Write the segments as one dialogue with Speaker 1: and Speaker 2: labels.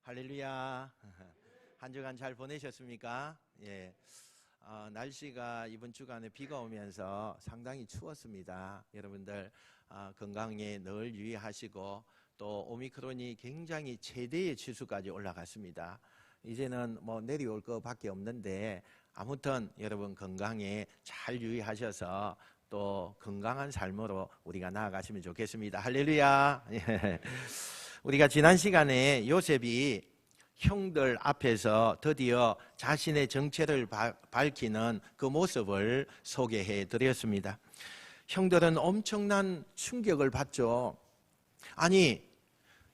Speaker 1: 할렐루야. 한 주간 잘 보내셨습니까? 예. 날씨가 이번 주간에 비가 오면서 상당히 추웠습니다. 여러분들 건강에 늘 유의하시고 또 오미크론이 굉장히 최대의 치수까지 올라갔습니다. 이제는 뭐 내려올 것밖에 없는데 아무튼 여러분 건강에 잘 유의하셔서 또 건강한 삶으로 우리가 나아가시면 좋겠습니다. 할렐루야. 예. 우리가 지난 시간에 요셉이 형들 앞에서 드디어 자신의 정체를 밝히는 그 모습을 소개해 드렸습니다. 형들은 엄청난 충격을 받죠. 아니,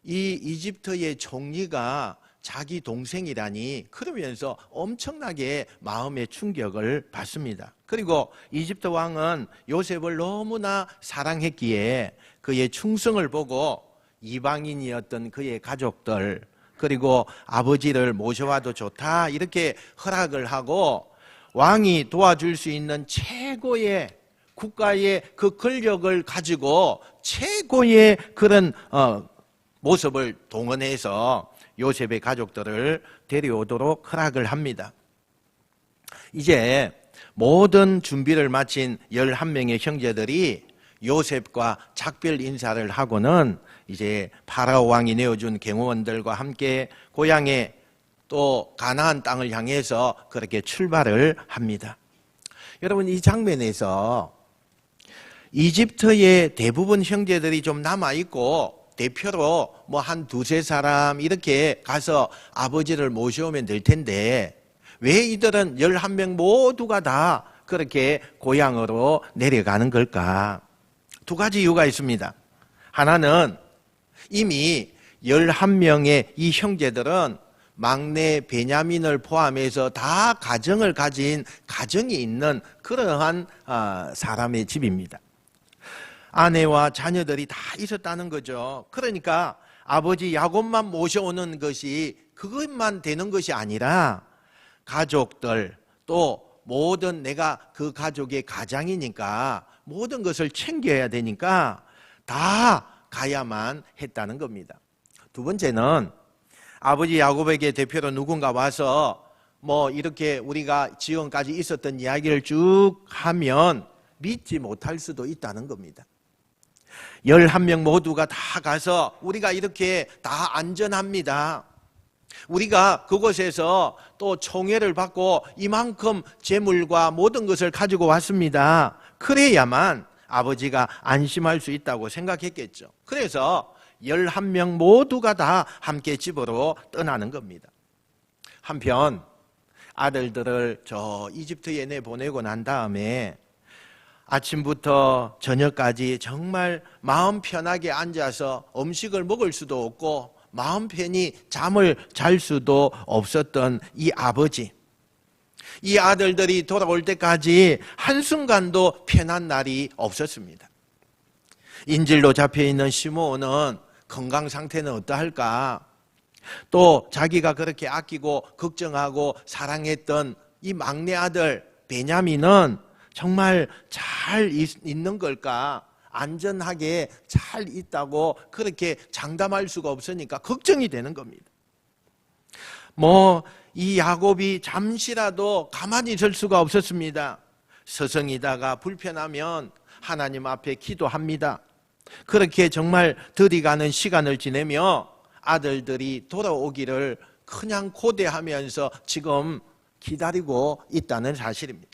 Speaker 1: 이 이집트의 총리가 자기 동생이라니, 그러면서 엄청나게 마음의 충격을 받습니다. 그리고 이집트 왕은 요셉을 너무나 사랑했기에 그의 충성을 보고 이방인이었던 그의 가족들, 그리고 아버지를 모셔와도 좋다 이렇게 허락을 하고 왕이 도와줄 수 있는 최고의 국가의 그 권력을 가지고 최고의 그런 모습을 동원해서 요셉의 가족들을 데려오도록 허락을 합니다. 이제 모든 준비를 마친 11명의 형제들이 요셉과 작별 인사를 하고는 이제 파라오 왕이 내어준 경호원들과 함께 고향에 또 가나안 땅을 향해서 그렇게 출발을 합니다. 여러분, 이 장면에서 이집트의 대부분 형제들이 좀 남아있고 대표로 뭐 한 두세 사람 이렇게 가서 아버지를 모셔오면 될 텐데 왜 이들은 11명 모두가 다 그렇게 고향으로 내려가는 걸까? 두 가지 이유가 있습니다. 하나는 이미 11명의 이 형제들은 막내 베냐민을 포함해서 다 가정을 가진 가정이 있는 그러한 사람의 집입니다. 아내와 자녀들이 다 있었다는 거죠. 그러니까 아버지 야곱만 모셔오는 것이 그것만 되는 것이 아니라 가족들 또 모든 내가 그 가족의 가장이니까 모든 것을 챙겨야 되니까 다 가야만 했다는 겁니다. 두 번째는 아버지 야곱에게 대표로 누군가 와서 뭐 이렇게 우리가 지금까지 있었던 이야기를 쭉 하면 믿지 못할 수도 있다는 겁니다. 11명 모두가 다 가서 우리가 이렇게 다 안전합니다. 우리가 그곳에서 또 총애를 받고 이만큼 재물과 모든 것을 가지고 왔습니다. 그래야만 아버지가 안심할 수 있다고 생각했겠죠. 그래서 11명 모두가 다 함께 집으로 떠나는 겁니다. 한편 아들들을 저 이집트에 내보내고 난 다음에 아침부터 저녁까지 정말 마음 편하게 앉아서 음식을 먹을 수도 없고 마음 편히 잠을 잘 수도 없었던 이 아버지, 이 아들들이 돌아올 때까지 한순간도 편한 날이 없었습니다. 인질로 잡혀있는 시므온은 건강 상태는 어떠할까? 또 자기가 그렇게 아끼고 걱정하고 사랑했던 이 막내 아들 베냐민은 정말 잘 있는 걸까? 안전하게 잘 있다고 그렇게 장담할 수가 없으니까 걱정이 되는 겁니다. 이 야곱이 잠시라도 가만히 있을 수가 없었습니다. 서성이다가 불편하면 하나님 앞에 기도합니다. 그렇게 정말 들이가는 시간을 지내며 아들들이 돌아오기를 그냥 고대하면서 지금 기다리고 있다는 사실입니다.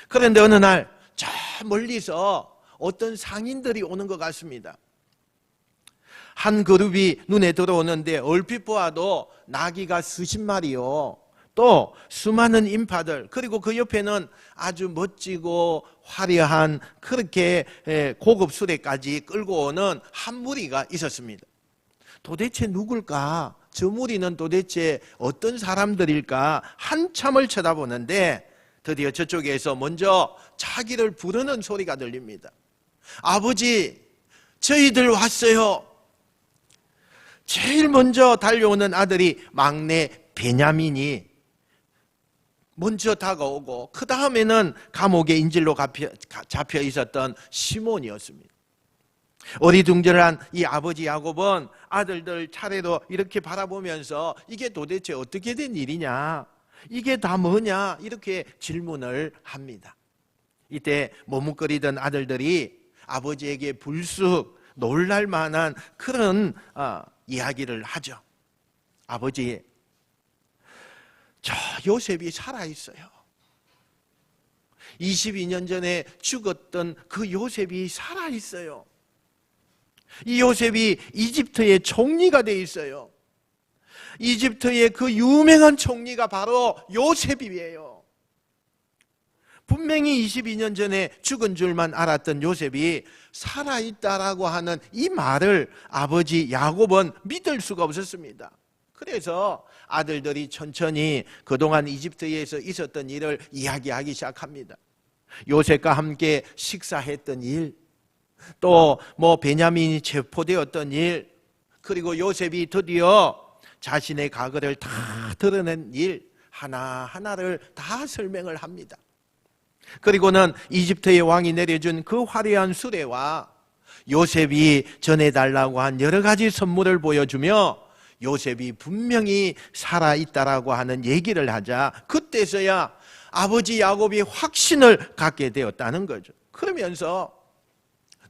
Speaker 1: 그런데 어느 날 저 멀리서 어떤 상인들이 오는 것 같습니다. 한 그룹이 눈에 들어오는데 얼핏 보아도 나귀가 수십 마리요, 또 수많은 인파들, 그리고 그 옆에는 아주 멋지고 화려한 그렇게 고급 수레까지 끌고 오는 한 무리가 있었습니다. 도대체 누굴까? 저 무리는 도대체 어떤 사람들일까? 한참을 쳐다보는데 드디어 저쪽에서 먼저 자기를 부르는 소리가 들립니다. 아버지, 저희들 왔어요. 제일 먼저 달려오는 아들이 막내 베냐민이 먼저 다가오고 그 다음에는 감옥에 인질로 잡혀 있었던 시몬이었습니다. 어리둥절한 이 아버지 야곱은 아들들 차례로 이렇게 바라보면서 이게 도대체 어떻게 된 일이냐, 이게 다 뭐냐, 이렇게 질문을 합니다. 이때 머뭇거리던 아들들이 아버지에게 불쑥 놀랄 만한 그런 이야기를 하죠. 아버지, 저 요셉이 살아있어요. 22년 전에 죽었던 그 요셉이 살아있어요. 이 요셉이 이집트의 총리가 돼 있어요. 이집트의 그 유명한 총리가 바로 요셉이에요. 분명히 22년 전에 죽은 줄만 알았던 요셉이 살아있다라고 하는 이 말을 아버지 야곱은 믿을 수가 없었습니다. 그래서 아들들이 천천히 그동안 이집트에서 있었던 일을 이야기하기 시작합니다. 요셉과 함께 식사했던 일, 또 베냐민이 체포되었던 일, 그리고 요셉이 드디어 자신의 과거를 다 드러낸 일 하나하나를 다 설명을 합니다. 그리고는 이집트의 왕이 내려준 그 화려한 수레와 요셉이 전해달라고 한 여러 가지 선물을 보여주며 요셉이 분명히 살아있다라고 하는 얘기를 하자 그때서야 아버지 야곱이 확신을 갖게 되었다는 거죠. 그러면서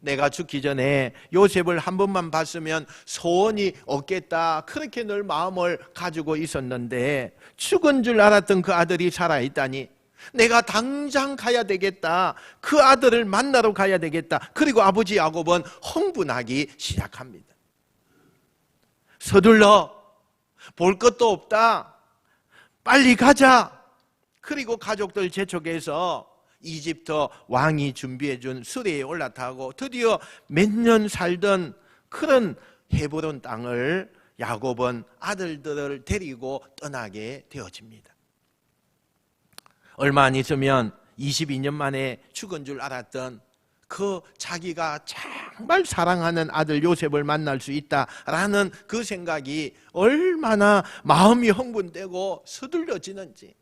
Speaker 1: 내가 죽기 전에 요셉을 한 번만 봤으면 소원이 없겠다, 그렇게 늘 마음을 가지고 있었는데 죽은 줄 알았던 그 아들이 살아있다니 내가 당장 가야 되겠다, 그 아들을 만나러 가야 되겠다. 그리고 아버지 야곱은 흥분하기 시작합니다. 서둘러, 볼 것도 없다, 빨리 가자. 그리고 가족들 재촉해서 이집트 왕이 준비해준 수레에 올라타고 드디어 몇 년 살던 그런 헤브론 땅을 야곱은 아들들을 데리고 떠나게 되어집니다. 얼마 안 있으면 22년 만에 죽은 줄 알았던 그 자기가 정말 사랑하는 아들 요셉을 만날 수 있다라는 그 생각이 얼마나 마음이 흥분되고 서둘러지는지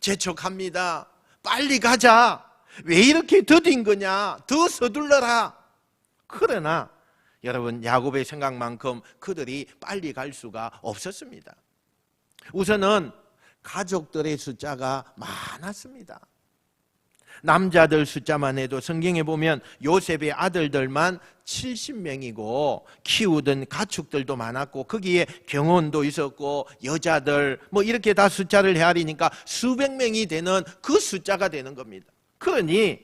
Speaker 1: 재촉합니다. 빨리 가자. 왜 이렇게 더딘 거냐? 더 서둘러라. 그러나 여러분, 야곱의 생각만큼 그들이 빨리 갈 수가 없었습니다. 우선은 가족들의 숫자가 많았습니다. 남자들 숫자만 해도 성경에 보면 요셉의 아들들만 70명이고 키우던 가축들도 많았고 거기에 경혼도 있었고 여자들 이렇게 다 숫자를 헤아리니까 수백 명이 되는 그 숫자가 되는 겁니다. 그러니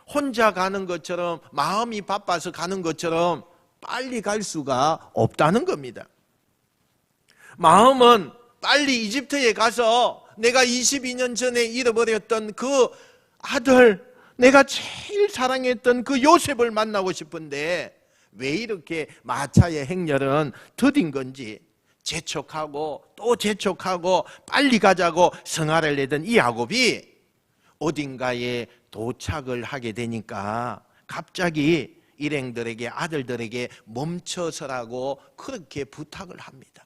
Speaker 1: 혼자 가는 것처럼, 마음이 바빠서 가는 것처럼 빨리 갈 수가 없다는 겁니다. 마음은 빨리 이집트에 가서 내가 22년 전에 잃어버렸던 그 아들, 내가 제일 사랑했던 그 요셉을 만나고 싶은데 왜 이렇게 마차의 행렬은 더딘 건지 재촉하고 또 재촉하고 빨리 가자고 성화를 내던 이 야곱이 어딘가에 도착을 하게 되니까 갑자기 일행들에게, 아들들에게 멈춰서라고 그렇게 부탁을 합니다.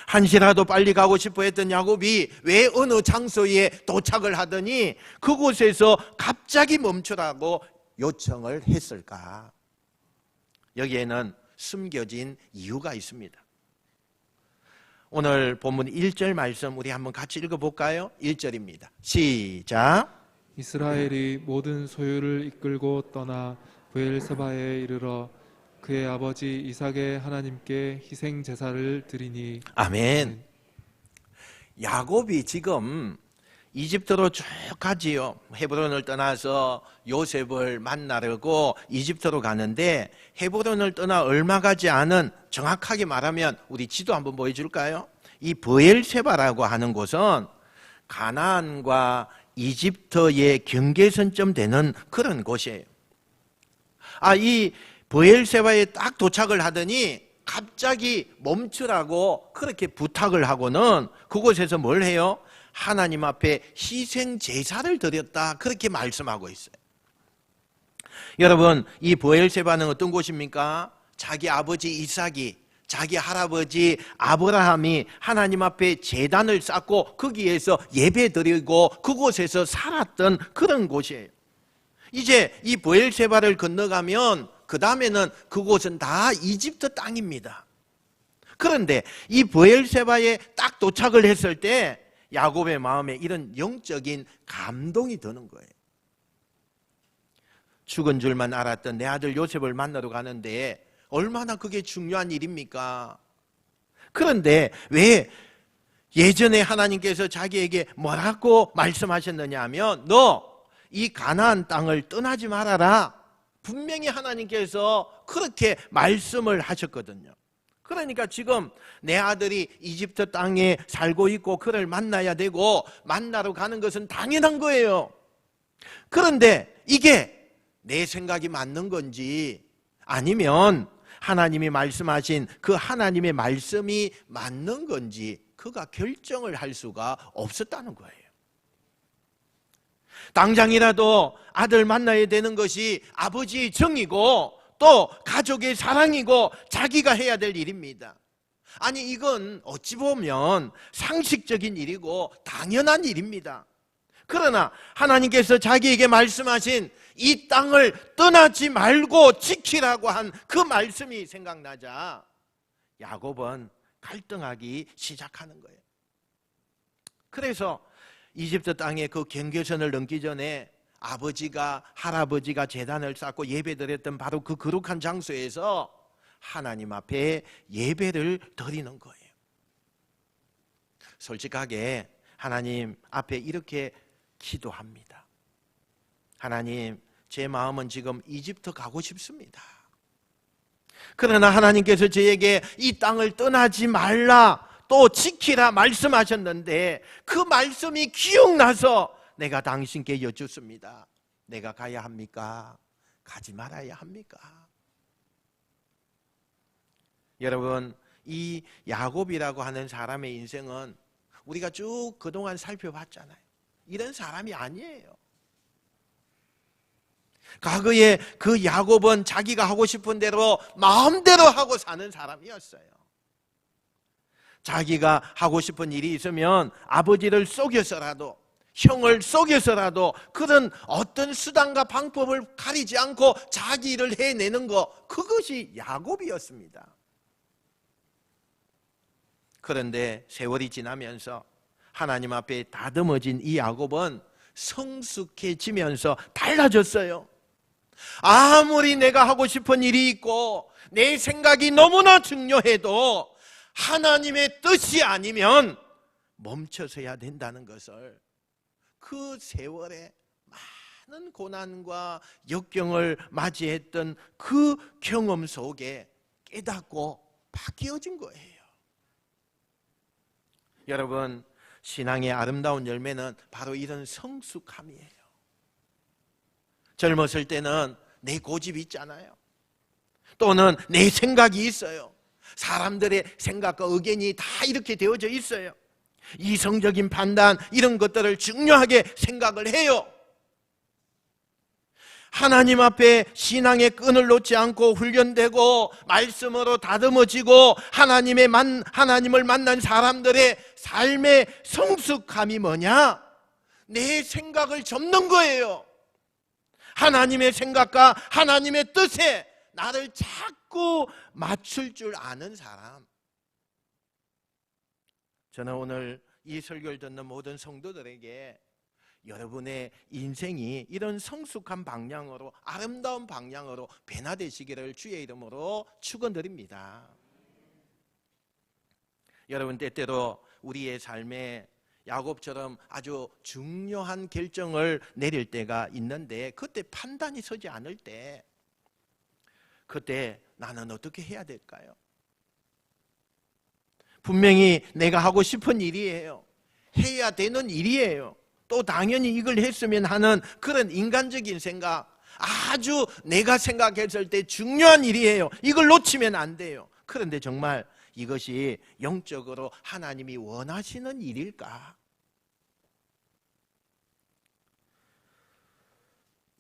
Speaker 1: 한시라도 빨리 가고 싶어 했던 야곱이 왜 어느 장소에 도착을 하더니 그곳에서 갑자기 멈추라고 요청을 했을까? 여기에는 숨겨진 이유가 있습니다. 오늘 본문 1절 말씀 우리 한번 같이 읽어볼까요? 1절입니다. 시작.
Speaker 2: 이스라엘이 모든 소유를 이끌고 떠나 브엘세바에 이르러 그의 아버지 이삭의 하나님께 희생 제사를 드리니.
Speaker 1: 아멘. 야곱이 지금 이집트로 쭉 가지요. 헤브론을 떠나서 요셉을 만나려고 이집트로 가는데 헤브론을 떠나 얼마 가지 않은, 정확하게 말하면 우리 지도 한번 보여줄까요? 이 브엘세바라고 하는 곳은 가나안과 이집트의 경계선점 되는 그런 곳이에요. 이 브엘세바에 딱 도착을 하더니 갑자기 멈추라고 그렇게 부탁을 하고는 그곳에서 뭘 해요? 하나님 앞에 희생 제사를 드렸다, 그렇게 말씀하고 있어요. 여러분, 이 브엘세바는 어떤 곳입니까? 자기 아버지 이삭이, 자기 할아버지 아브라함이 하나님 앞에 제단을 쌓고 거기에서 예배 드리고 그곳에서 살았던 그런 곳이에요. 이제 이 브엘세바를 건너가면 그 다음에는 그곳은 다 이집트 땅입니다. 그런데 이 브엘세바에 딱 도착을 했을 때 야곱의 마음에 이런 영적인 감동이 드는 거예요. 죽은 줄만 알았던 내 아들 요셉을 만나러 가는데 얼마나 그게 중요한 일입니까? 그런데 왜 예전에 하나님께서 자기에게 뭐라고 말씀하셨느냐 하면 너 이 가나안 땅을 떠나지 말아라. 분명히 하나님께서 그렇게 말씀을 하셨거든요. 그러니까 지금 내 아들이 이집트 땅에 살고 있고 그를 만나야 되고 만나러 가는 것은 당연한 거예요. 그런데 이게 내 생각이 맞는 건지 아니면 하나님이 말씀하신 그 하나님의 말씀이 맞는 건지 그가 결정을 할 수가 없었다는 거예요. 당장이라도 아들 만나야 되는 것이 아버지의 정이고 또 가족의 사랑이고 자기가 해야 될 일입니다. 아니 이건 어찌 보면 상식적인 일이고 당연한 일입니다. 그러나 하나님께서 자기에게 말씀하신 이 땅을 떠나지 말고 지키라고 한 그 말씀이 생각나자 야곱은 갈등하기 시작하는 거예요. 그래서 이집트 땅의 그 경계선을 넘기 전에 아버지가 할아버지가 제단을 쌓고 예배드렸던 바로 그 거룩한 장소에서 하나님 앞에 예배를 드리는 거예요. 솔직하게 하나님 앞에 이렇게 기도합니다. 하나님, 제 마음은 지금 이집트 가고 싶습니다. 그러나 하나님께서 저에게 이 땅을 떠나지 말라 또 지키라 말씀하셨는데 그 말씀이 기억나서 내가 당신께 여쭙습니다. 내가 가야 합니까? 가지 말아야 합니까? 여러분, 이 야곱이라고 하는 사람의 인생은 우리가 쭉 그동안 살펴봤잖아요. 이런 사람이 아니에요. 과거에 그 야곱은 자기가 하고 싶은 대로 마음대로 하고 사는 사람이었어요. 자기가 하고 싶은 일이 있으면 아버지를 속여서라도 형을 속여서라도 그런 어떤 수단과 방법을 가리지 않고 자기 일을 해내는 것, 그것이 야곱이었습니다. 그런데 세월이 지나면서 하나님 앞에 다듬어진 이 야곱은 성숙해지면서 달라졌어요. 아무리 내가 하고 싶은 일이 있고 내 생각이 너무나 중요해도 하나님의 뜻이 아니면 멈춰서야 된다는 것을 그 세월에 많은 고난과 역경을 맞이했던 그 경험 속에 깨닫고 바뀌어진 거예요. 여러분, 신앙의 아름다운 열매는 바로 이런 성숙함이에요. 젊었을 때는 내 고집이 있잖아요. 또는 내 생각이 있어요. 사람들의 생각과 의견이 다 이렇게 되어져 있어요. 이성적인 판단 이런 것들을 중요하게 생각을 해요. 하나님 앞에 신앙의 끈을 놓지 않고 훈련되고 말씀으로 다듬어지고 하나님을 만난 사람들의 삶의 성숙함이 뭐냐? 내 생각을 접는 거예요. 하나님의 생각과 하나님의 뜻에 나를 자꾸 맞출 줄 아는 사람. 저는 오늘 이 설교를 듣는 모든 성도들에게 여러분의 인생이 이런 성숙한 방향으로, 아름다운 방향으로 변화되시기를 주의 이름으로 축원드립니다. 여러분, 때때로 우리의 삶에 야곱처럼 아주 중요한 결정을 내릴 때가 있는데 그때 판단이 서지 않을 때 그때 나는 어떻게 해야 될까요? 분명히 내가 하고 싶은 일이에요. 해야 되는 일이에요. 또 당연히 이걸 했으면 하는 그런 인간적인 생각, 아주 내가 생각했을 때 중요한 일이에요. 이걸 놓치면 안 돼요. 그런데 정말 이것이 영적으로 하나님이 원하시는 일일까?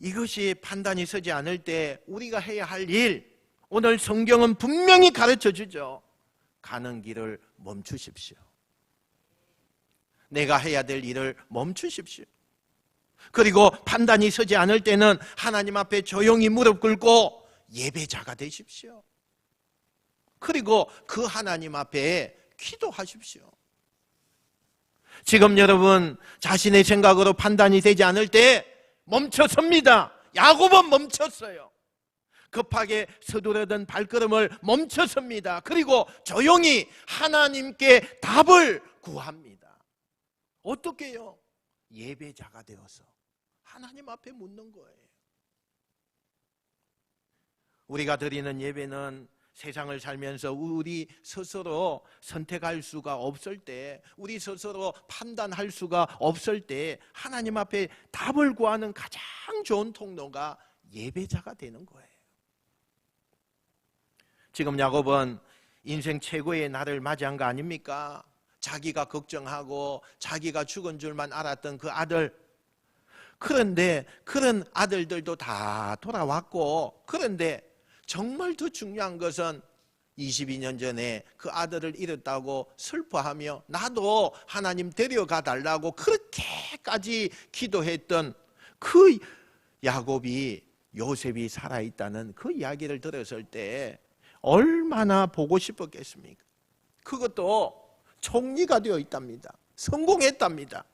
Speaker 1: 이것이 판단이 서지 않을 때 우리가 해야 할 일, 오늘 성경은 분명히 가르쳐 주죠. 가는 길을 멈추십시오. 내가 해야 될 일을 멈추십시오. 그리고 판단이 서지 않을 때는 하나님 앞에 조용히 무릎 꿇고 예배자가 되십시오. 그리고 그 하나님 앞에 기도하십시오. 지금 여러분 자신의 생각으로 판단이 되지 않을 때 멈춰섭니다. 야곱은 멈췄어요. 급하게 서두르던 발걸음을 멈춰섭니다. 그리고 조용히 하나님께 답을 구합니다. 어떻게요? 예배자가 되어서 하나님 앞에 묻는 거예요. 우리가 드리는 예배는 세상을 살면서 우리 스스로 선택할 수가 없을 때, 우리 스스로 판단할 수가 없을 때 하나님 앞에 답을 구하는 가장 좋은 통로가 예배자가 되는 거예요. 지금 야곱은 인생 최고의 날을 맞이한 거 아닙니까? 자기가 걱정하고 자기가 죽은 줄만 알았던 그 아들, 그런데 그런 아들들도 다 돌아왔고, 그런데 정말 더 중요한 것은 22년 전에 그 아들을 잃었다고 슬퍼하며 나도 하나님 데려가 달라고 그렇게까지 기도했던 그 야곱이, 요셉이 살아있다는 그 이야기를 들었을 때 얼마나 보고 싶었겠습니까? 그것도 총리가 되어 있답니다. 성공했답니다.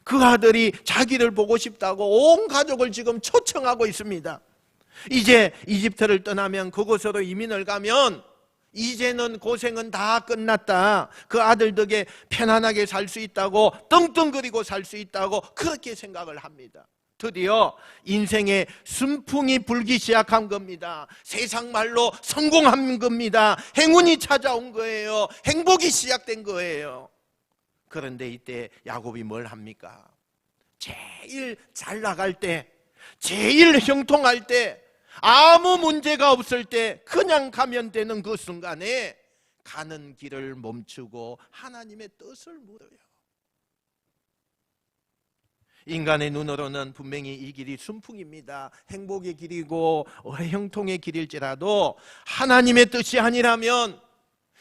Speaker 1: 그 아들이 자기를 보고 싶다고 온 가족을 지금 초청하고 있습니다. 이제 이집트를 떠나면, 그곳으로 이민을 가면 이제는 고생은 다 끝났다, 그 아들 덕에 편안하게 살 수 있다고, 떵떵거리고 살 수 있다고 그렇게 생각을 합니다. 드디어 인생의 순풍이 불기 시작한 겁니다. 세상 말로 성공한 겁니다. 행운이 찾아온 거예요. 행복이 시작된 거예요. 그런데 이때 야곱이 뭘 합니까? 제일 잘 나갈 때, 제일 형통할 때, 아무 문제가 없을 때 그냥 가면 되는 그 순간에 가는 길을 멈추고 하나님의 뜻을 물어요. 인간의 눈으로는 분명히 이 길이 순풍입니다. 행복의 길이고 형통의 길일지라도 하나님의 뜻이 아니라면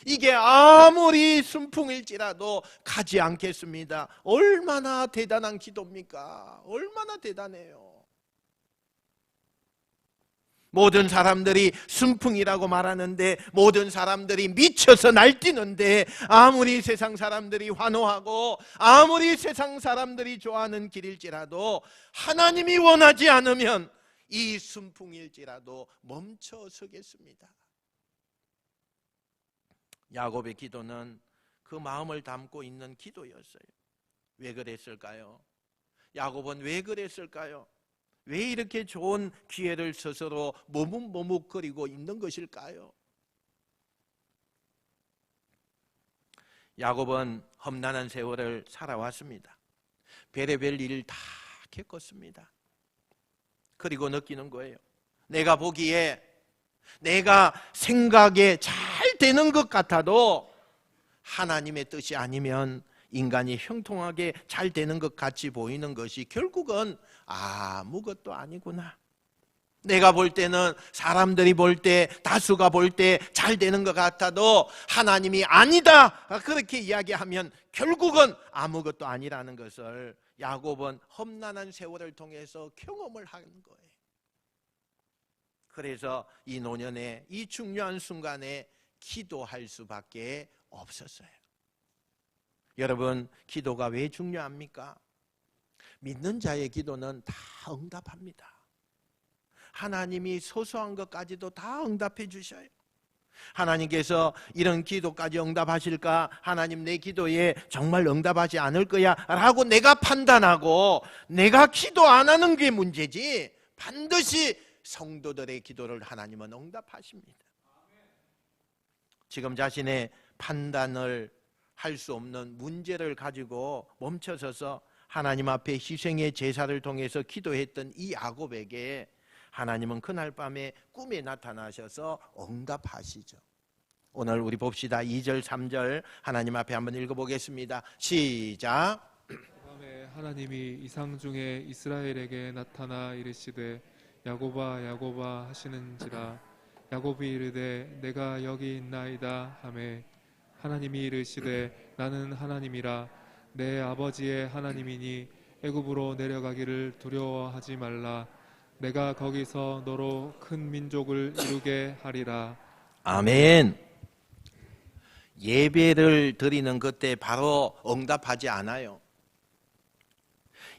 Speaker 1: 이게 아무리 순풍일지라도 가지 않겠습니다. 얼마나 대단한 기도입니까? 얼마나 대단해요. 모든 사람들이 순풍이라고 말하는데, 모든 사람들이 미쳐서 날뛰는데, 아무리 세상 사람들이 환호하고 아무리 세상 사람들이 좋아하는 길일지라도 하나님이 원하지 않으면 이 순풍일지라도 멈춰 서겠습니다. 야곱의 기도는 그 마음을 담고 있는 기도였어요. 왜 그랬을까요? 야곱은 왜 그랬을까요? 왜 이렇게 좋은 기회를 스스로 머뭇머뭇거리고 있는 것일까요? 야곱은 험난한 세월을 살아왔습니다. 별의별 일을 다 겪었습니다. 그리고 느끼는 거예요. 내가 보기에, 내가 생각에 잘 되는 것 같아도 하나님의 뜻이 아니면 인간이 형통하게 잘 되는 것 같이 보이는 것이 결국은 아무것도 아니구나. 내가 볼 때는, 사람들이 볼 때, 다수가 볼 때 잘 되는 것 같아도 하나님이 아니다, 그렇게 이야기하면 결국은 아무것도 아니라는 것을 야곱은 험난한 세월을 통해서 경험을 하는 거예요. 그래서 이 노년에, 이 중요한 순간에 기도할 수밖에 없었어요. 여러분, 기도가 왜 중요합니까? 믿는 자의 기도는 다 응답합니다. 하나님이 소소한 것까지도 다 응답해 주셔요. 하나님께서 이런 기도까지 응답하실까? 하나님 내 기도에 정말 응답하지 않을 거야 라고 내가 판단하고 내가 기도 안 하는 게 문제지, 반드시 성도들의 기도를 하나님은 응답하십니다. 지금 자신의 판단을 할 수 없는 문제를 가지고 멈춰서서 하나님 앞에 희생의 제사를 통해서 기도했던 이 야곱에게 하나님은 그날 밤에 꿈에 나타나셔서 응답하시죠. 오늘 우리 봅시다. 2절 3절 하나님 앞에 한번 읽어보겠습니다. 시작.
Speaker 2: 그다음에 하나님이 이상 중에 이스라엘에게 나타나 이르시되 야곱아 야곱아 하시는지라. 야곱이 이르되 내가 여기 있나이다 하매 하나님이 이르시되 나는 하나님이라 내 아버지의 하나님이니 애굽으로 내려가기를 두려워하지 말라. 내가 거기서 너로 큰 민족을 이루게 하리라.
Speaker 1: 아멘. 예배를 드리는 그때 바로 응답하지 않아요.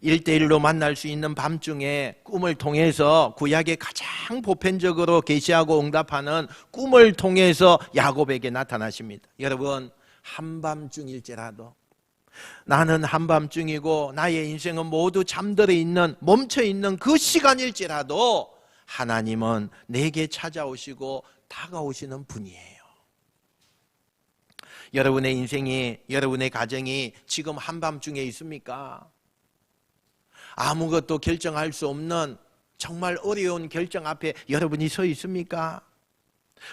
Speaker 1: 1대1로 만날 수 있는 밤중에 꿈을 통해서 구약에 가장 보편적으로 계시하고 응답하는 꿈을 통해서 야곱에게 나타나십니다. 여러분, 한밤중일지라도 나는 한밤중이고 나의 인생은 모두 잠들어 있는, 멈춰 있는 그 시간일지라도 하나님은 내게 찾아오시고 다가오시는 분이에요. 여러분의 인생이, 여러분의 가정이 지금 한밤중에 있습니까? 아무것도 결정할 수 없는 정말 어려운 결정 앞에 여러분이 서 있습니까?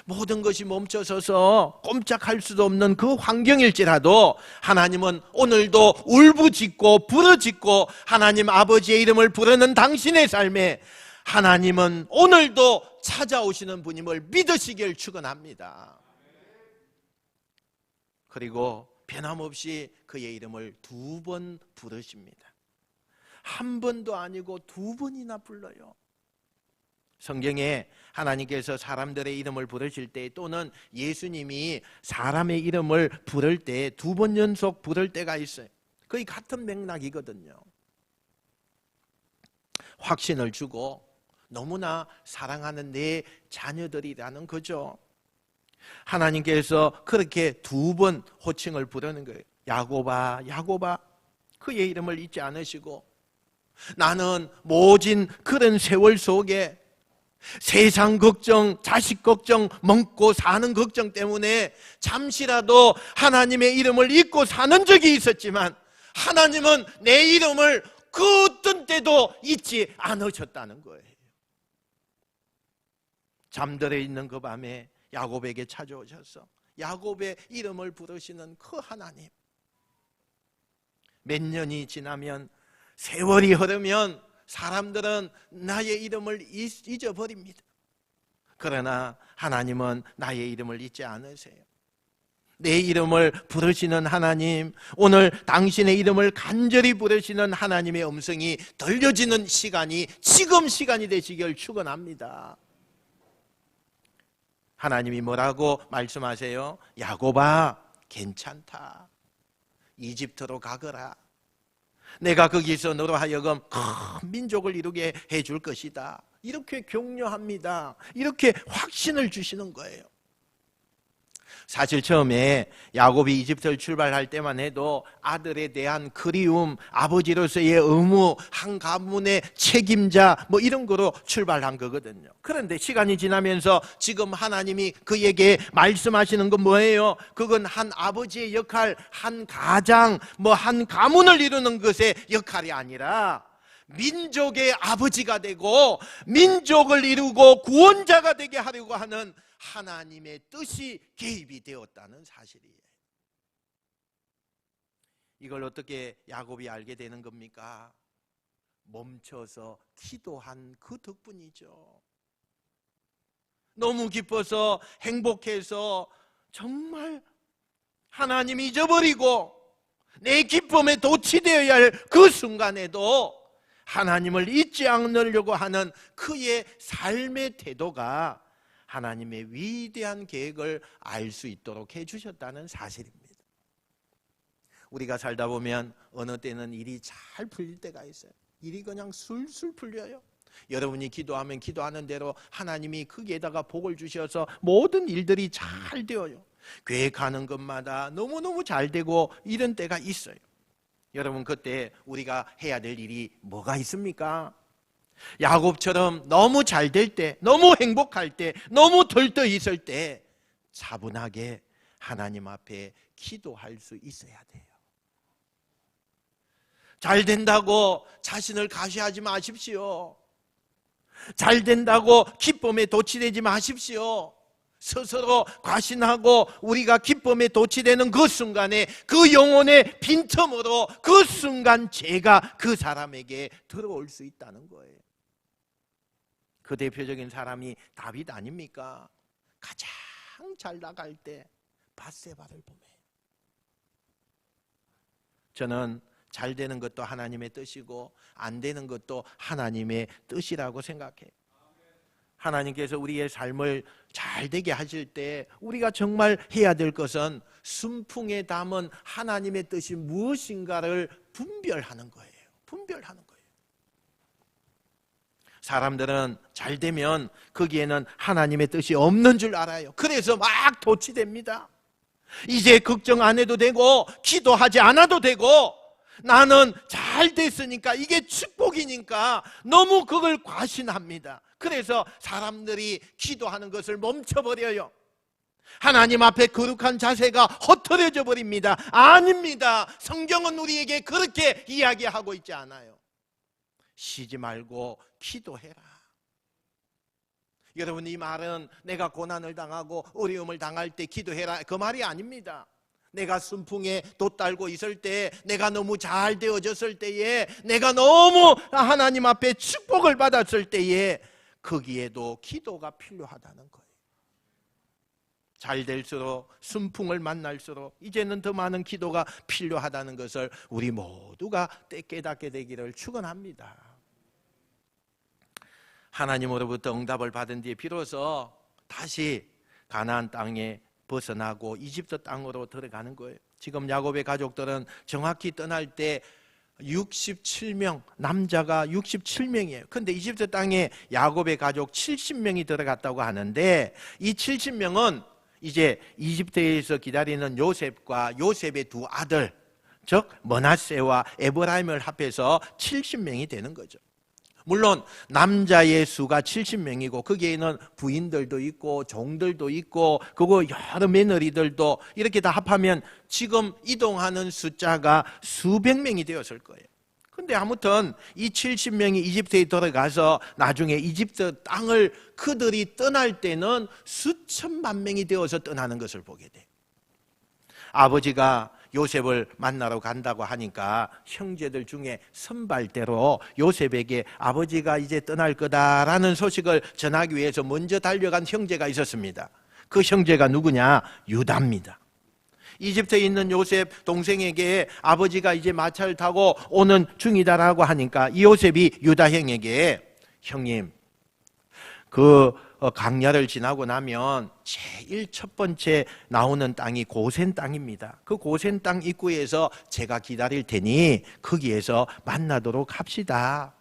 Speaker 1: 모든 것이 멈춰서서 꼼짝할 수도 없는 그 환경일지라도 하나님은 오늘도 울부짖고 부르짖고 하나님 아버지의 이름을 부르는 당신의 삶에 하나님은 오늘도 찾아오시는 분임을 믿으시길 축원합니다. 그리고 변함없이 그의 이름을 2번 부르십니다. 한 번도 아니고 2번이나 불러요. 성경에 하나님께서 사람들의 이름을 부르실 때, 또는 예수님이 사람의 이름을 부를 때 2번 연속 부를 때가 있어요. 거의 같은 맥락이거든요. 확신을 주고 너무나 사랑하는 내 자녀들이라는 거죠. 하나님께서 그렇게 2번 호칭을 부르는 거예요. 야곱아, 야곱아. 그의 이름을 잊지 않으시고, 나는 모진 그런 세월 속에 세상 걱정, 자식 걱정, 먹고 사는 걱정 때문에 잠시라도 하나님의 이름을 잊고 사는 적이 있었지만 하나님은 내 이름을 그 어떤 때도 잊지 않으셨다는 거예요. 잠들어 있는 그 밤에 야곱에게 찾아오셔서 야곱의 이름을 부르시는 그 하나님. 몇 년이 지나면, 세월이 흐르면 사람들은 나의 이름을 잊어버립니다. 그러나 하나님은 나의 이름을 잊지 않으세요. 내 이름을 부르시는 하나님, 오늘 당신의 이름을 간절히 부르시는 하나님의 음성이 들려지는 시간이 지금 시간이 되시길 축원합니다. 하나님이 뭐라고 말씀하세요? 야곱아, 괜찮다. 이집트로 가거라. 내가 거기서 너로 하여금 큰 민족을 이루게 해줄 것이다. 이렇게 격려합니다. 이렇게 확신을 주시는 거예요. 사실 처음에 야곱이 이집트를 출발할 때만 해도 아들에 대한 그리움, 아버지로서의 의무, 한 가문의 책임자 뭐 이런 거로 출발한 거거든요. 그런데 시간이 지나면서 지금 하나님이 그에게 말씀하시는 건 뭐예요? 그건 한 아버지의 역할, 한 가장, 뭐 한 가문을 이루는 것의 역할이 아니라 민족의 아버지가 되고 민족을 이루고 구원자가 되게 하려고 하는 하나님의 뜻이 개입이 되었다는 사실이에요. 이걸 어떻게 야곱이 알게 되는 겁니까? 멈춰서 기도한 그 덕분이죠. 너무 기뻐서 행복해서 정말 하나님 잊어버리고 내 기쁨에 도취되어야 할 그 순간에도 하나님을 잊지 않으려고 하는 그의 삶의 태도가 하나님의 위대한 계획을 알 수 있도록 해주셨다는 사실입니다. 우리가 살다 보면 어느 때는 일이 잘 풀릴 때가 있어요. 일이 그냥 술술 풀려요. 여러분이 기도하면 기도하는 대로 하나님이 거기에다가 복을 주셔서 모든 일들이 잘 되어요. 계획하는 것마다 너무너무 잘 되고 이런 때가 있어요. 여러분, 그때 우리가 해야 될 일이 뭐가 있습니까? 야곱처럼 너무 잘 될 때, 너무 행복할 때, 너무 들떠 있을 때 차분하게 하나님 앞에 기도할 수 있어야 돼요. 잘 된다고 자신을 과시하지 마십시오. 잘 된다고 기쁨에 도취되지 마십시오. 스스로 과신하고 우리가 기쁨에 도취되는 그 순간에 그 영혼의 빈틈으로 그 순간 죄가 그 사람에게 들어올 수 있다는 거예요. 그 대표적인 사람이 다윗 아닙니까? 가장 잘 나갈 때 밧세바를 보며, 저는 잘 되는 것도 하나님의 뜻이고 안 되는 것도 하나님의 뜻이라고 생각해요. 하나님께서 우리의 삶을 잘 되게 하실 때 우리가 정말 해야 될 것은 순풍에 담은 하나님의 뜻이 무엇인가를 분별하는 거예요. 분별하는 거예요. 사람들은 잘 되면 거기에는 하나님의 뜻이 없는 줄 알아요. 그래서 막 도취됩니다. 이제 걱정 안 해도 되고 기도하지 않아도 되고 나는 잘 됐으니까 이게 축복이니까 너무 그걸 과신합니다. 그래서 사람들이 기도하는 것을 멈춰버려요. 하나님 앞에 거룩한 자세가 허털어져 버립니다. 아닙니다. 성경은 우리에게 그렇게 이야기하고 있지 않아요. 쉬지 말고 기도해라. 여러분, 이 말은 내가 고난을 당하고 어려움을 당할 때 기도해라 그 말이 아닙니다. 내가 순풍에 돛달고 있을 때, 내가 너무 잘 되어졌을 때에, 내가 너무 하나님 앞에 축복을 받았을 때에 거기에도 기도가 필요하다는 거예요. 잘 될수록, 순풍을 만날수록 이제는 더 많은 기도가 필요하다는 것을 우리 모두가 깨닫게 되기를 축원합니다. 하나님으로부터 응답을 받은 뒤에 비로소 다시 가나안 땅에 벗어나고 이집트 땅으로 들어가는 거예요. 지금 야곱의 가족들은 정확히 떠날 때 67명, 남자가 67명이에요. 그런데 이집트 땅에 야곱의 가족 70명이 들어갔다고 하는데 이 70명은 이제 이집트에서 기다리는 요셉과 요셉의 두 아들, 즉 머낫세와 에브라임을 합해서 70명이 되는 거죠. 물론 남자의 수가 70명이고 거기에는 부인들도 있고 종들도 있고 그거 여러 며느리들도 이렇게 다 합하면 지금 이동하는 숫자가 수백 명이 되었을 거예요. 근데 아무튼 이 70명이 이집트에 들어가서 나중에 이집트 땅을 그들이 떠날 때는 수천만 명이 되어서 떠나는 것을 보게 돼. 아버지가 요셉을 만나러 간다고 하니까 형제들 중에 선발대로 요셉에게 아버지가 이제 떠날 거다라는 소식을 전하기 위해서 먼저 달려간 형제가 있었습니다. 그 형제가 누구냐? 유다입니다. 이집트에 있는 요셉 동생에게 아버지가 이제 마차를 타고 오는 중이다라고 하니까 이 요셉이 유다 형에게 형님, 그 강야를 지나고 나면 제일 첫 번째 나오는 땅이 고센 땅입니다. 그 고센 땅 입구에서 제가 기다릴 테니 거기에서 만나도록 합시다.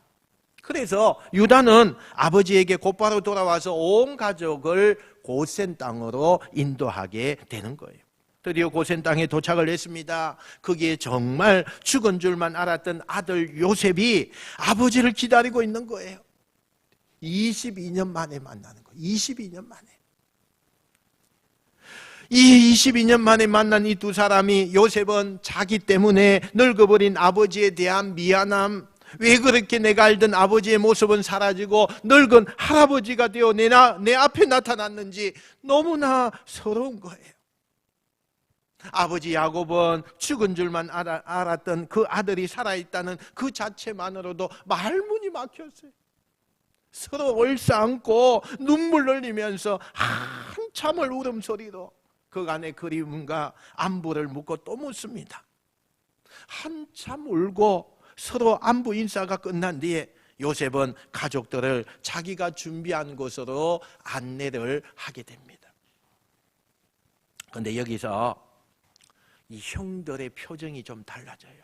Speaker 1: 그래서 유다는 아버지에게 곧바로 돌아와서 온 가족을 고센 땅으로 인도하게 되는 거예요. 드디어 고센 땅에 도착을 했습니다. 거기에 정말 죽은 줄만 알았던 아들 요셉이 아버지를 기다리고 있는 거예요. 22년 만에 만나는 거예요. 22년 만에. 이 22년 만에 만난 이 두 사람이 요셉은 자기 때문에 늙어버린 아버지에 대한 미안함, 왜 그렇게 내가 알던 아버지의 모습은 사라지고 늙은 할아버지가 되어 내 앞에 나타났는지 너무나 서러운 거예요. 아버지 야곱은 죽은 줄만 알았던 그 아들이 살아있다는 그 자체만으로도 말문이 막혔어요. 서로 얼싸안고 눈물 흘리면서 한참을 울음소리로 그간의 그리움과 안부를 묻고 또 묻습니다. 한참 울고 서로 안부 인사가 끝난 뒤에 요셉은 가족들을 자기가 준비한 곳으로 안내를 하게 됩니다. 그런데 여기서 이 형들의 표정이 좀 달라져요.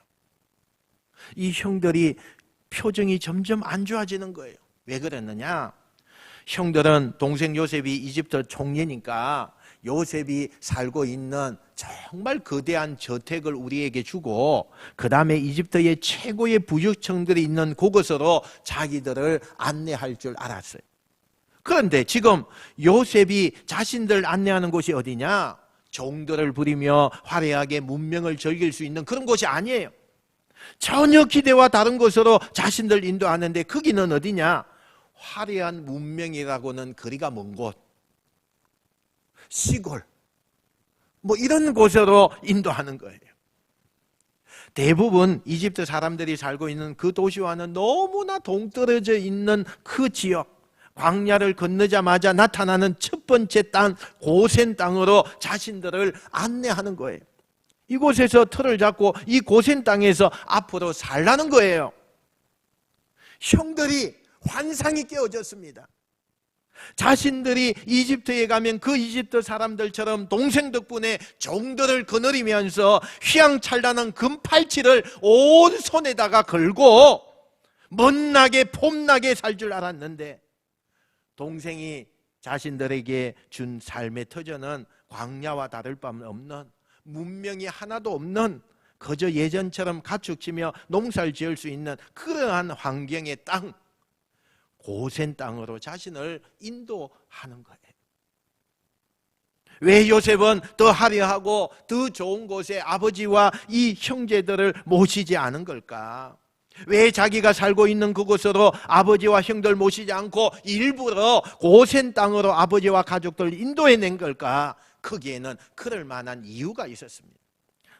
Speaker 1: 이 형들이 표정이 점점 안 좋아지는 거예요. 왜 그랬느냐? 형들은 동생 요셉이 이집트 총리니까 요셉이 살고 있는 정말 거대한 저택을 우리에게 주고 그 다음에 이집트의 최고의 부유층들이 있는 그곳으로 자기들을 안내할 줄 알았어요. 그런데 지금 요셉이 자신들 안내하는 곳이 어디냐? 종들을 부리며 화려하게 문명을 즐길 수 있는 그런 곳이 아니에요. 전혀 기대와 다른 곳으로 자신들 인도하는데 거기는 어디냐? 화려한 문명이라고는 거리가 먼 곳, 시골, 뭐 이런 곳으로 인도하는 거예요. 대부분 이집트 사람들이 살고 있는 그 도시와는 너무나 동떨어져 있는 그 지역, 광야를 건너자마자 나타나는 첫 번째 땅 고센 땅으로 자신들을 안내하는 거예요. 이곳에서 틀을 잡고 이 고센 땅에서 앞으로 살라는 거예요. 형들이 환상이 깨어졌습니다. 자신들이 이집트에 가면 그 이집트 사람들처럼 동생 덕분에 종들을 거느리면서 휘황찬란한 금팔찌를 온 손에다가 걸고 멋나게 폼나게 살 줄 알았는데, 동생이 자신들에게 준 삶의 터전은 광야와 다를 바 없는, 문명이 하나도 없는, 그저 예전처럼 가축치며 농사를 지을 수 있는 그러한 환경의 땅, 고센 땅으로 자신을 인도하는 거예요. 왜 요셉은 더 화려하고 더 좋은 곳에 아버지와 이 형제들을 모시지 않은 걸까? 왜 자기가 살고 있는 그곳으로 아버지와 형들 모시지 않고 일부러 고센 땅으로 아버지와 가족들 인도해낸 걸까? 거기에는 그럴 만한 이유가 있었습니다.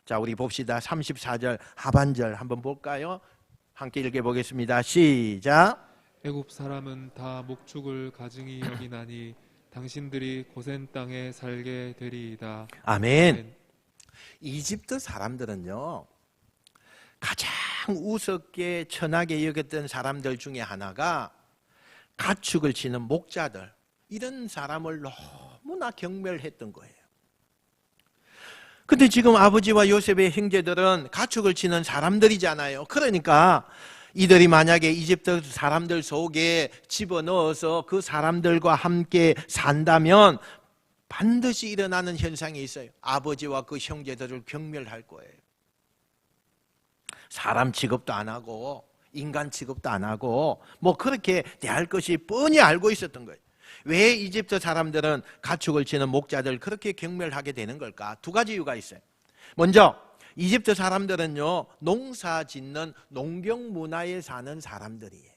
Speaker 1: 자, 우리 봅시다. 34절 하반절 한번 볼까요? 함께 읽어보겠습니다. 시작.
Speaker 2: 애굽 사람은 다 목축을 가증히 여기나니 당신들이 고센 땅에 살게 되리이다.
Speaker 1: 아멘. 이집트 사람들은요, 가장 우습게 천하게 여겼던 사람들 중에 하나가 가축을 치는 목자들, 이런 사람을 너무나 경멸했던 거예요. 근데 지금 아버지와 요셉의 형제들은 가축을 치는 사람들이잖아요. 그러니까 이들이 만약에 이집트 사람들 속에 집어넣어서 그 사람들과 함께 산다면 반드시 일어나는 현상이 있어요. 아버지와 그 형제들을 경멸할 거예요. 사람 취급도 안 하고 인간 취급도 안 하고 뭐 그렇게 대할 것이 뻔히 알고 있었던 거예요. 왜 이집트 사람들은 가축을 치는 목자들 그렇게 경멸하게 되는 걸까? 두 가지 이유가 있어요. 먼저 이집트 사람들은요, 농사 짓는 농경 문화에 사는 사람들이에요.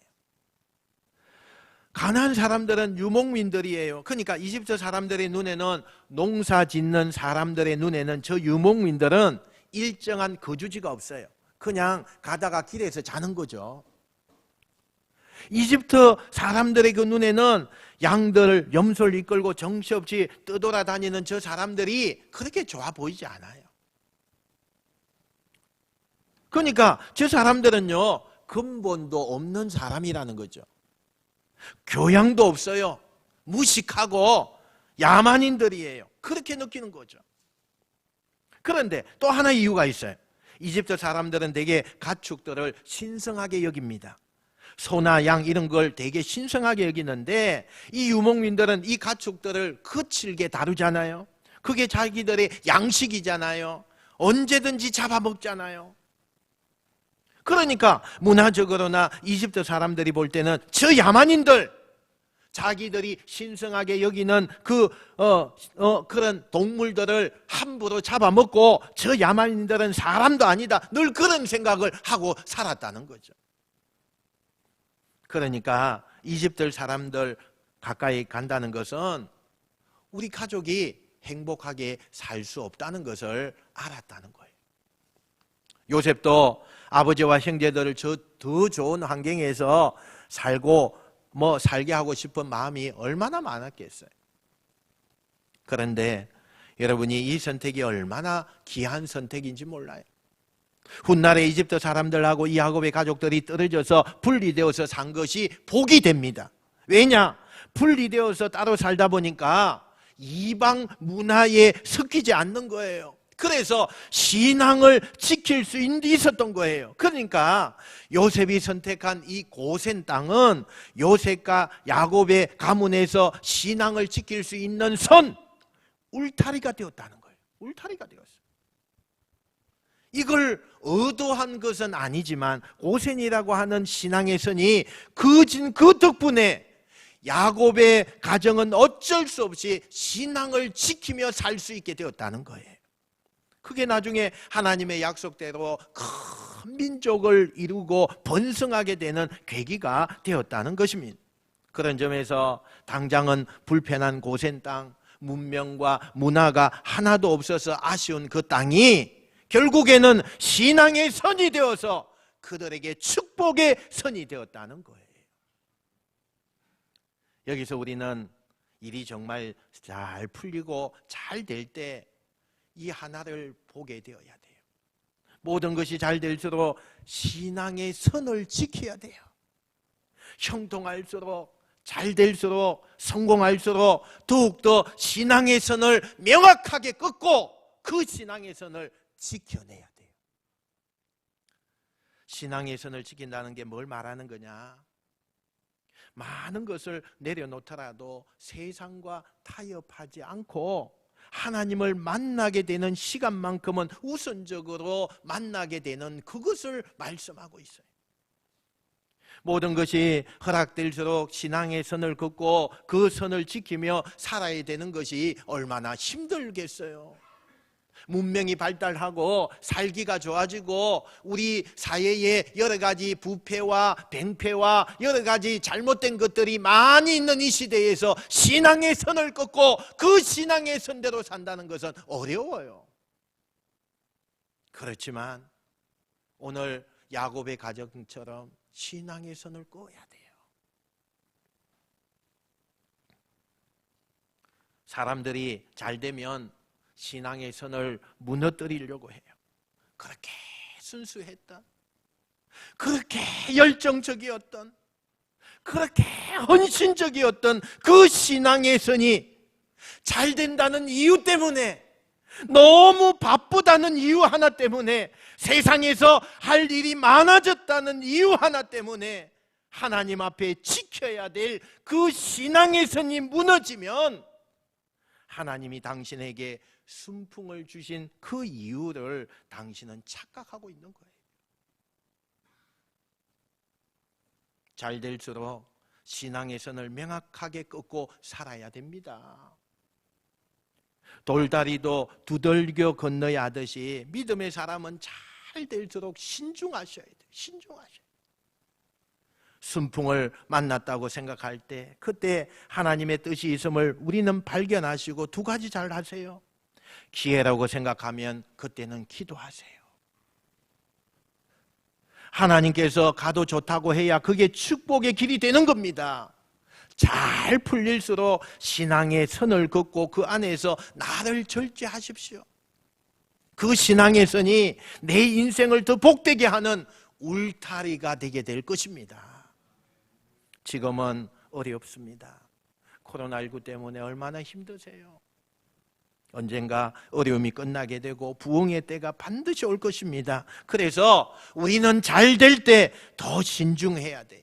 Speaker 1: 가나안 사람들은 유목민들이에요. 그러니까 이집트 사람들의 눈에는, 농사 짓는 사람들의 눈에는 저 유목민들은 일정한 거주지가 없어요. 그냥 가다가 길에서 자는 거죠. 이집트 사람들의 그 눈에는 양들, 염소를 이끌고 정신없이 떠돌아다니는 저 사람들이 그렇게 좋아 보이지 않아요. 그러니까 저 사람들은요, 근본도 없는 사람이라는 거죠. 교양도 없어요. 무식하고 야만인들이에요. 그렇게 느끼는 거죠. 그런데 또 하나 이유가 있어요. 이집트 사람들은 되게 가축들을 신성하게 여깁니다. 소나 양 이런 걸 되게 신성하게 여기는데, 이 유목민들은 이 가축들을 거칠게 다루잖아요. 그게 자기들의 양식이잖아요. 언제든지 잡아먹잖아요. 그러니까 문화적으로나 이집트 사람들이 볼 때는 저 야만인들, 자기들이 신성하게 여기는 그런 동물들을 함부로 잡아먹고 저 야만인들은 사람도 아니다, 늘 그런 생각을 하고 살았다는 거죠. 그러니까 이집트 사람들 가까이 간다는 것은 우리 가족이 행복하게 살 수 없다는 것을 알았다는 거예요. 요셉도 아버지와 형제들을 더 좋은 환경에서 살게 하고 싶은 마음이 얼마나 많았겠어요. 그런데 여러분이 이 선택이 얼마나 귀한 선택인지 몰라요. 훗날에 이집트 사람들하고 이 야곱의 가족들이 떨어져서 분리되어서 산 것이 복이 됩니다. 왜냐? 분리되어서 따로 살다 보니까 이방 문화에 섞이지 않는 거예요. 그래서 신앙을 지킬 수 있었던 거예요. 그러니까 요셉이 선택한 이 고센 땅은 요셉과 야곱의 가문에서 신앙을 지킬 수 있는 선, 울타리가 되었다는 거예요. 울타리가 되었어요. 이걸 의도한 것은 아니지만 고센이라고 하는 신앙의 선이 그어진 그 덕분에 야곱의 가정은 어쩔 수 없이 신앙을 지키며 살 수 있게 되었다는 거예요. 그게 나중에 하나님의 약속대로 큰 민족을 이루고 번성하게 되는 계기가 되었다는 것입니다. 그런 점에서 당장은 불편한 고센 땅, 문명과 문화가 하나도 없어서 아쉬운 그 땅이 결국에는 신앙의 선이 되어서 그들에게 축복의 선이 되었다는 거예요. 여기서 우리는 일이 정말 잘 풀리고 잘 될 때 이 하나를 보게 되어야 돼요. 모든 것이 잘 될수록 신앙의 선을 지켜야 돼요. 형통할수록, 잘 될수록, 성공할수록 더욱더 신앙의 선을 명확하게 긋고 그 신앙의 선을 지켜내야 돼요. 신앙의 선을 지킨다는 게 뭘 말하는 거냐? 많은 것을 내려놓더라도 세상과 타협하지 않고 하나님을 만나게 되는 시간만큼은 우선적으로 만나게 되는 그것을 말씀하고 있어요. 모든 것이 허락될수록 신앙의 선을 긋고 그 선을 지키며 살아야 되는 것이 얼마나 힘들겠어요. 문명이 발달하고 살기가 좋아지고 우리 사회에 여러 가지 부패와 병폐와 여러 가지 잘못된 것들이 많이 있는 이 시대에서 신앙의 선을 긋고 그 신앙의 선대로 산다는 것은 어려워요. 그렇지만 오늘 야곱의 가정처럼 신앙의 선을 끄어야 돼요. 사람들이 잘 되면 신앙의 선을 무너뜨리려고 해요. 그렇게 순수했던, 그렇게 열정적이었던, 그렇게 헌신적이었던 그 신앙의 선이 잘 된다는 이유 때문에, 너무 바쁘다는 이유 하나 때문에, 세상에서 할 일이 많아졌다는 이유 하나 때문에 하나님 앞에 지켜야 될 그 신앙의 선이 무너지면 하나님이 당신에게 순풍을 주신 그 이유를 당신은 착각하고 있는 거예요. 잘 될수록 신앙의 선을 명확하게 긋고 살아야 됩니다. 돌다리도 두들겨 건너야 하듯이 믿음의 사람은 잘 될수록 신중하셔야 돼요. 신중하셔야 돼요. 순풍을 만났다고 생각할 때 그때 하나님의 뜻이 있음을 우리는 발견하시고 두 가지 잘 하세요. 기회라고 생각하면 그때는 기도하세요. 하나님께서 가도 좋다고 해야 그게 축복의 길이 되는 겁니다. 잘 풀릴수록 신앙의 선을 긋고 그 안에서 나를 절제하십시오. 그 신앙의 선이 내 인생을 더 복되게 하는 울타리가 되게 될 것입니다. 지금은 어렵습니다. 코로나19 때문에 얼마나 힘드세요. 언젠가 어려움이 끝나게 되고 부흥의 때가 반드시 올 것입니다. 그래서 우리는 잘 될 때 더 신중해야 돼요.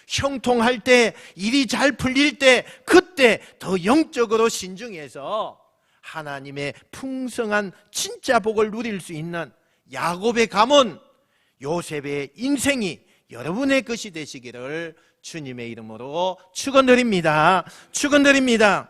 Speaker 1: 형통할 때, 일이 잘 풀릴 때, 그때 더 영적으로 신중해서 하나님의 풍성한 진짜 복을 누릴 수 있는 야곱의 가문, 요셉의 인생이 여러분의 것이 되시기를 주님의 이름으로 축원드립니다. 축원드립니다.